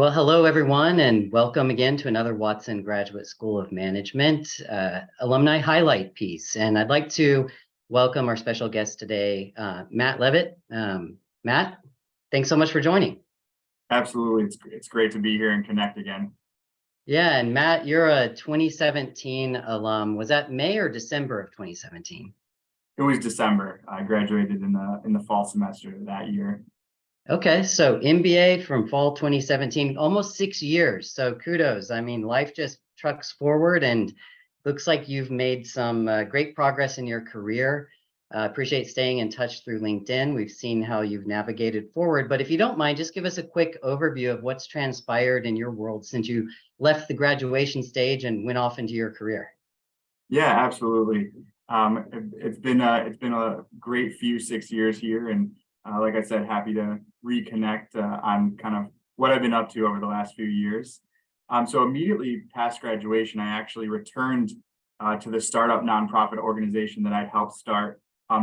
Well, hello, everyone, and welcome again to another Watson Graduate School of Management alumni highlight piece. And I'd like to welcome our special guest today, Matt Levitt. Matt, thanks so much for joining. Absolutely. It's great to be here and connect again. Yeah, and Matt, you're a 2017 alum. Was that May or December of 2017? It was December. I graduated in the fall semester that year. Okay, so MBA from fall 2017, almost 6 years. So kudos. I mean, life just trucks forward and looks like you've made some great progress in your career. Appreciate staying in touch through LinkedIn. We've seen how you've navigated forward, but if you don't mind, just give us a quick overview of what's transpired in your world since you left the graduation stage and went off into your career. Yeah, absolutely. It's been a great few 6 years here, and like I said, happy to reconnect on kind of what I've been up to over the last few years. So immediately past graduation, I actually returned to the startup nonprofit organization that I'd helped start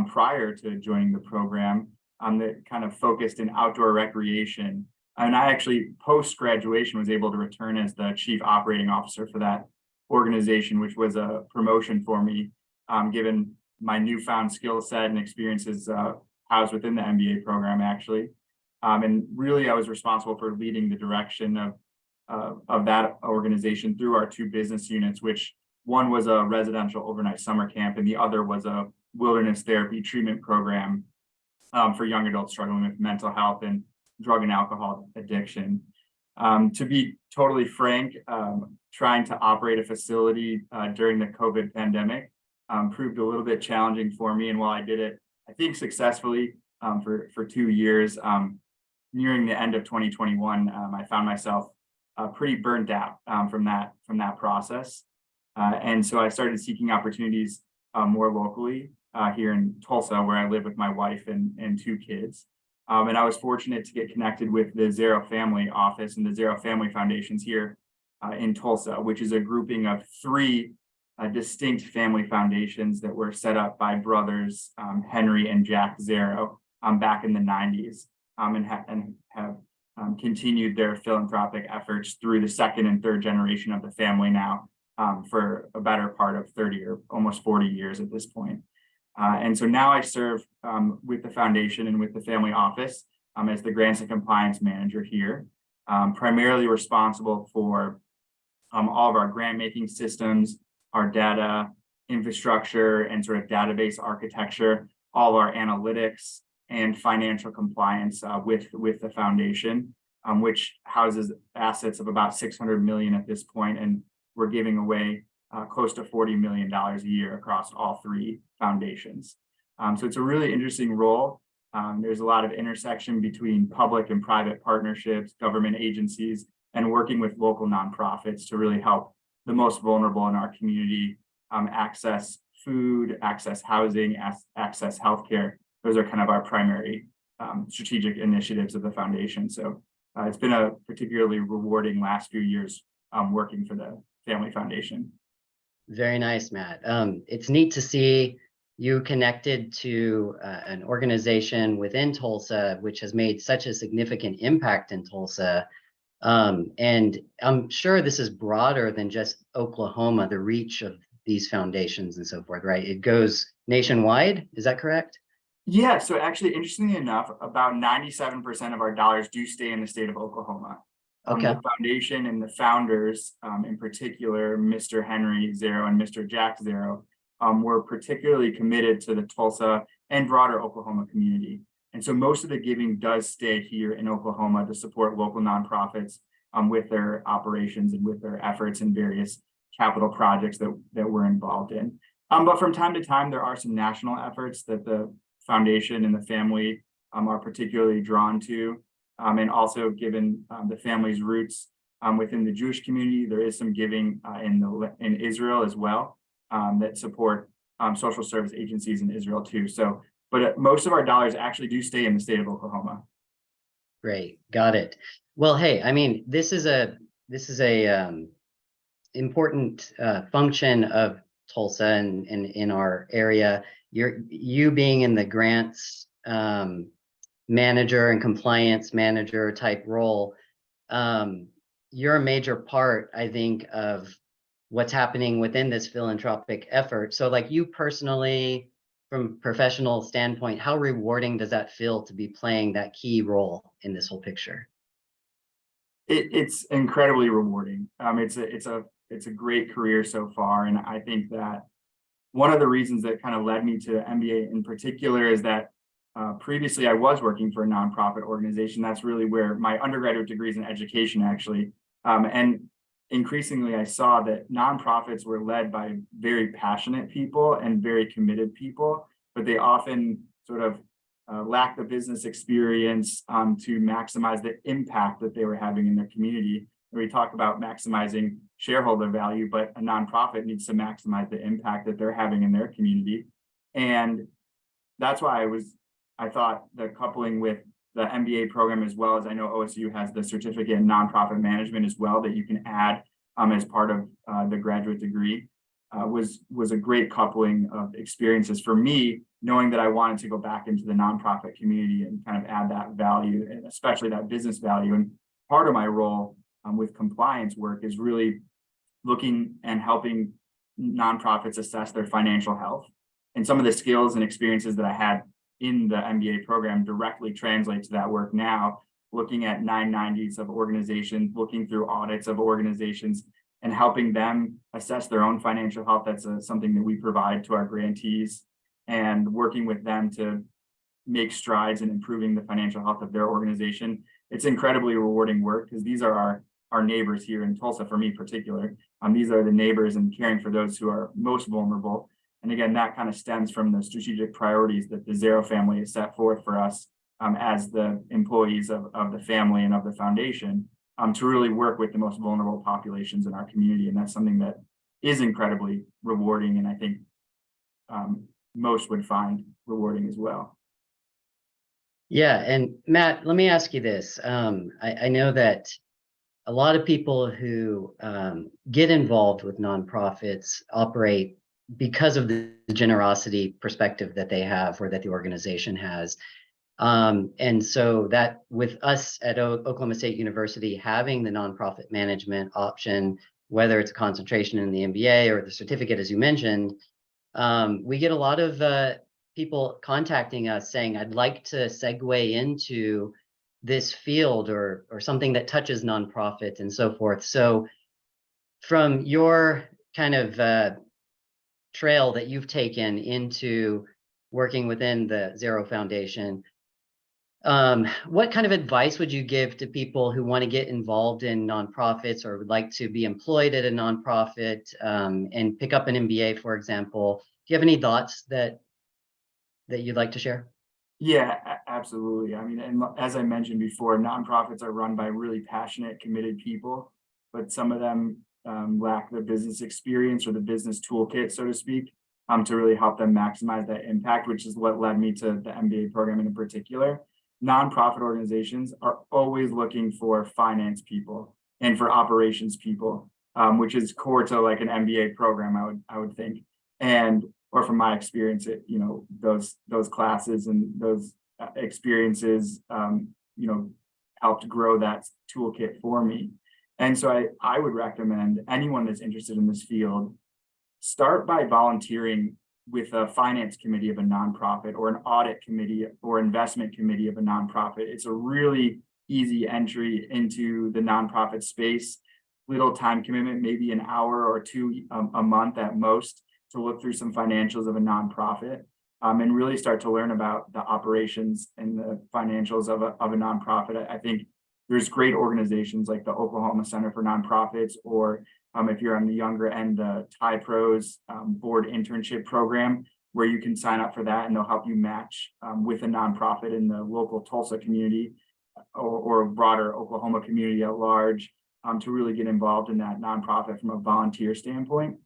prior to joining the program, that kind of focused in outdoor recreation. And I actually, post-graduation, was able to return as the chief operating officer for that organization, which was a promotion for me, given my newfound skill set and experiences housed within the MBA program, actually. And really, I was responsible for leading the direction of that organization through our two business units, which one was a residential overnight summer camp, and the other was a wilderness therapy treatment program for young adults struggling with mental health and drug and alcohol addiction. To be totally frank, trying to operate a facility during the COVID pandemic proved a little bit challenging for me. And while I did it, I think successfully for 2 years, nearing the end of 2021, I found myself pretty burnt out from that process. And so I started seeking opportunities more locally here in Tulsa, where I live with my wife and two kids. And I was fortunate to get connected with the Zarrow Family Office and the Zarrow Family Foundations here in Tulsa, which is a grouping of three distinct family foundations that were set up by brothers Henry and Jack Zarrow back in the 90s, and have continued their philanthropic efforts through the second and third generation of the family now, for a better part of 30 or almost 40 years at this point. And so now I serve with the foundation and with the family office as the grants and compliance manager here, primarily responsible for all of our grant making systems, our data infrastructure and sort of database architecture, all of our analytics and financial compliance with the foundation, which houses assets of about 600 million at this point, and we're giving away close to $40 million a year across all three foundations. So it's a really interesting role. There's a lot of intersection between public and private partnerships, government agencies, and working with local nonprofits to really help the most vulnerable in our community access food, access housing, access healthcare. Those are kind of our primary strategic initiatives of the foundation. So it's been a particularly rewarding last few years working for the Family Foundation. Very nice, Matt. It's neat to see you connected to an organization within Tulsa, which has made such a significant impact in Tulsa. And I'm sure this is broader than just Oklahoma, the reach of these foundations and so forth, right? It goes nationwide. Is that correct? Yeah, so actually, interestingly enough, about 97% of our dollars do stay in the state of Oklahoma. Okay. The foundation and the founders, in particular, Mr. Henry Zarrow and Mr. Jack Zarrow, were particularly committed to the Tulsa and broader Oklahoma community. And so most of the giving does stay here in Oklahoma to support local nonprofits with their operations and with their efforts in various capital projects that we're involved in. But from time to time, there are some national efforts that the foundation and the family are particularly drawn to. And also, given the family's roots within the Jewish community, there is some giving in Israel as well that support social service agencies in Israel too. So, but most of our dollars actually do stay in the state of Oklahoma. Great, got it. Well, hey, I mean, this is a important function of Tulsa and in our area. You being in the grants manager and compliance manager type role, you're a major part, I think, of what's happening within this philanthropic effort. So like you personally, from a professional standpoint, how rewarding does that feel to be playing that key role in this whole picture? It's incredibly rewarding. It's a great career so far, and I think that one of the reasons that kind of led me to MBA in particular is that previously I was working for a nonprofit organization. That's really where my undergraduate degree is in education, actually. And increasingly, I saw that nonprofits were led by very passionate people and very committed people, but they often sort of lack the business experience to maximize the impact that they were having in their community. We talk about maximizing shareholder value, but a nonprofit needs to maximize the impact that they're having in their community. And that's why I thought the coupling with the MBA program, as well as I know OSU has the certificate in nonprofit management as well that you can add as part of the graduate degree, was a great coupling of experiences for me, knowing that I wanted to go back into the nonprofit community and kind of add that value, and especially that business value. And part of my role with compliance work is really looking and helping nonprofits assess their financial health. And some of the skills and experiences that I had in the MBA program directly translate to that work now, looking at 990s of organizations, looking through audits of organizations, and helping them assess their own financial health. That's something that we provide to our grantees, and working with them to make strides in improving the financial health of their organization. It's incredibly rewarding work because these are our neighbors here in Tulsa, for me in particular. These are the neighbors and caring for those who are most vulnerable. And again, that kind of stems from the strategic priorities that the Zarrow family has set forth for us as the employees of the family and of the foundation, to really work with the most vulnerable populations in our community. And that's something that is incredibly rewarding, and I think most would find rewarding as well. Yeah, and Matt, let me ask you this. I know that a lot of people who get involved with nonprofits operate because of the generosity perspective that they have, or that the organization has. And so that with us at Oklahoma State University having the nonprofit management option, whether it's a concentration in the MBA or the certificate, as you mentioned, we get a lot of people contacting us saying, I'd like to segue into this field or something that touches nonprofits and so forth. So from your kind of trail that you've taken into working within the Zarrow Foundation, what kind of advice would you give to people who want to get involved in nonprofits or would like to be employed at a nonprofit and pick up an MBA, for example? Do you have any thoughts that you'd like to share? Yeah, absolutely. I mean, and as I mentioned before, nonprofits are run by really passionate, committed people, but some of them lack the business experience or the business toolkit, so to speak, to really help them maximize that impact, which is what led me to the MBA program in particular. Nonprofit organizations are always looking for finance people and for operations people, which is core to like an MBA program, I would think. And or from my experience, those classes and those experiences, helped grow that toolkit for me. And so I would recommend anyone that's interested in this field, start by volunteering with a finance committee of a nonprofit, or an audit committee or investment committee of a nonprofit. It's a really easy entry into the nonprofit space. Little time commitment, maybe an hour or two a month at most, to look through some financials of a nonprofit, and really start to learn about the operations and the financials of a nonprofit. I think there's great organizations like the Oklahoma Center for Nonprofits, or if you're on the younger end, the TIPRO's board internship program, where you can sign up for that and they'll help you match with a nonprofit in the local Tulsa community or broader Oklahoma community at large, to really get involved in that nonprofit from a volunteer standpoint.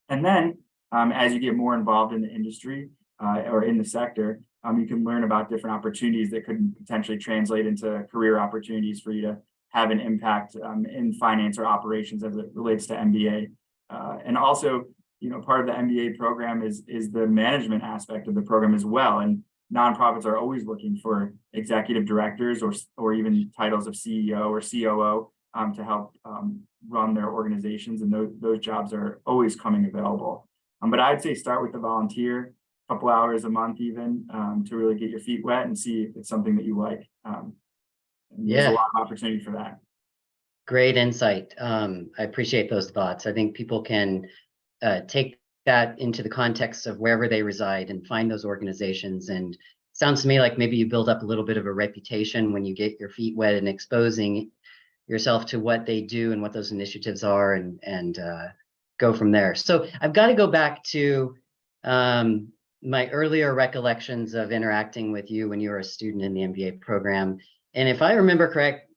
And then as you get more involved in the industry or in the sector, you can learn about different opportunities that could potentially translate into career opportunities for you to have an impact in finance or operations as it relates to MBA. And also, part of the MBA program is the management aspect of the program as well. And nonprofits are always looking for executive directors or even titles of CEO or COO to help run their organizations, and those jobs are always coming available. But I'd say start with the volunteer, a couple hours a month even, to really get your feet wet and see if it's something that you like. And there's a lot of opportunity for that. Great insight. I appreciate those thoughts. I think people can take that into the context of wherever they reside and find those organizations. And it sounds to me like maybe you build up a little bit of a reputation when you get your feet wet and exposing yourself to what they do and what those initiatives are, and go from there. So I've got to go back to my earlier recollections of interacting with you when you were a student in the MBA program. And if I remember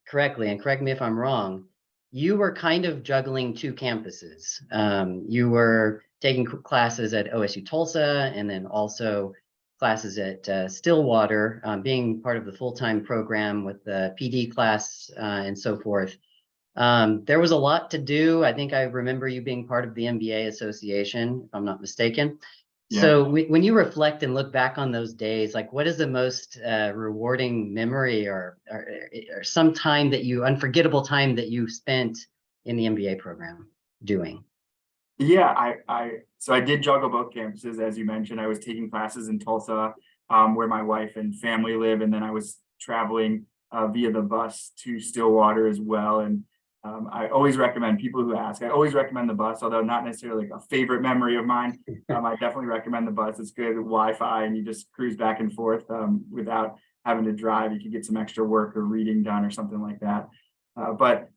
correctly, and correct me if I'm wrong, you were kind of juggling two campuses. You were taking classes at OSU-Tulsa and then also classes at Stillwater, being part of the full-time program with the PD class and so forth. There was a lot to do. I think I remember you being part of the MBA Association, if I'm not mistaken. Yeah. So when you reflect and look back on those days, like what is the most rewarding memory or some time that unforgettable time that you spent in the MBA program doing? Yeah, so I did juggle both campuses, as you mentioned. I was taking classes in Tulsa, where my wife and family live, and then I was traveling via the bus to Stillwater as well. And I always recommend people who ask, I always recommend the bus, although not necessarily like a favorite memory of mine. I definitely recommend the bus. It's good Wi-Fi, and you just cruise back and forth without having to drive. You can get some extra work or reading done or something like that. But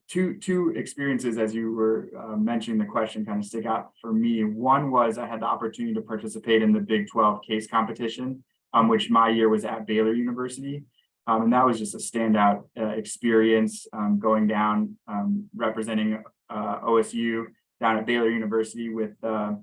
two experiences, as you were mentioning the question, kind of stick out for me. One was I had the opportunity to participate in the Big 12 case competition, which my year was at Baylor University. And that was just a standout experience, going down, representing OSU down at Baylor University with all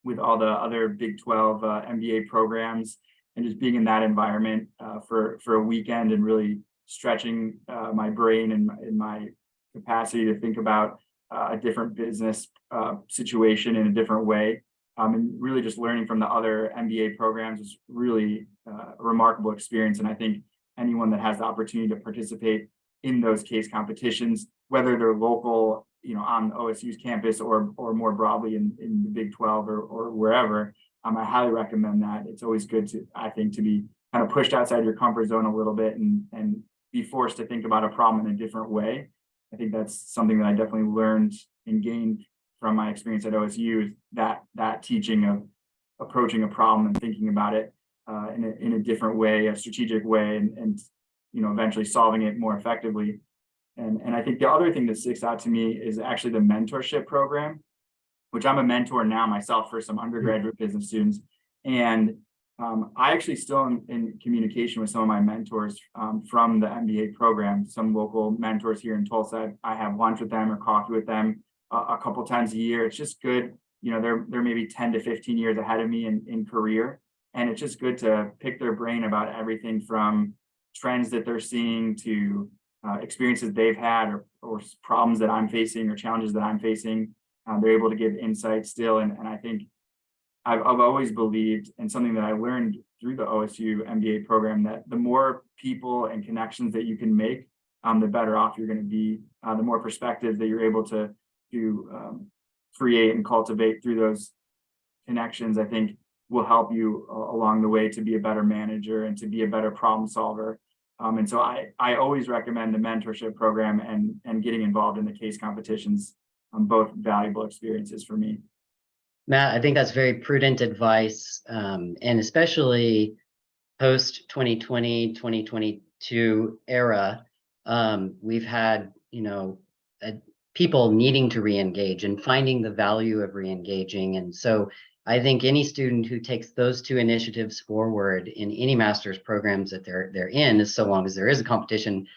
the other Big 12 MBA programs, and just being in that environment for a weekend and really stretching my brain and my capacity to think about a different business situation in a different way. And really just learning from the other MBA programs is really a remarkable experience. And I think anyone that has the opportunity to participate in those case competitions, whether they're local, on OSU's campus or more broadly in the Big 12 or wherever, I highly recommend that. It's always good I think, to be kind of pushed outside your comfort zone a little bit and be forced to think about a problem in a different way. I think that's something that I definitely learned and gained from my experience at OSU, is that teaching of approaching a problem and thinking about it in a different way, a strategic way, and eventually solving it more effectively. And I think the other thing that sticks out to me is actually the mentorship program, which I'm a mentor now myself for some undergraduate business students. And I actually still am in communication with some of my mentors from the MBA program, some local mentors here in Tulsa. I have lunch with them or coffee with them a couple times a year. It's just good. They're maybe 10 to 15 years ahead of me in career. And it's just good to pick their brain about everything from trends that they're seeing to experiences they've had or problems that I'm facing or challenges that I'm facing. They're able to give insight still. And I think I've always believed, and something that I learned through the OSU MBA program, that the more people and connections that you can make, the better off you're going to be. The more perspective that you're able to create and cultivate through those connections, I think will help you along the way to be a better manager and to be a better problem solver. And so I always recommend the mentorship program and getting involved in the case competitions, both valuable experiences for me. Matt, I think that's very prudent advice, and especially post 2020, 2022 era, we've had, people needing to re-engage and finding the value of re-engaging. And so I think any student who takes those two initiatives forward in any master's programs that they're in, so long as there is a competition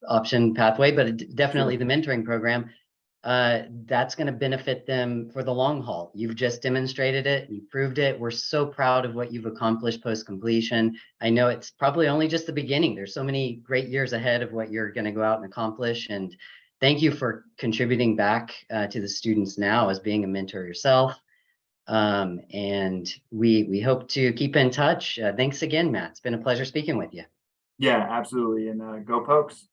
option pathway, but definitely the mentoring program, that's going to benefit them for the long haul. You've just demonstrated it. You proved it. We're so proud of what you've accomplished post-completion. I know it's probably only just the beginning. There's so many great years ahead of what you're going to go out and accomplish. And thank you for contributing back to the students now as being a mentor yourself. And we hope to keep in touch. Thanks again, Matt. It's been a pleasure speaking with you. Yeah, absolutely. And go Pokes.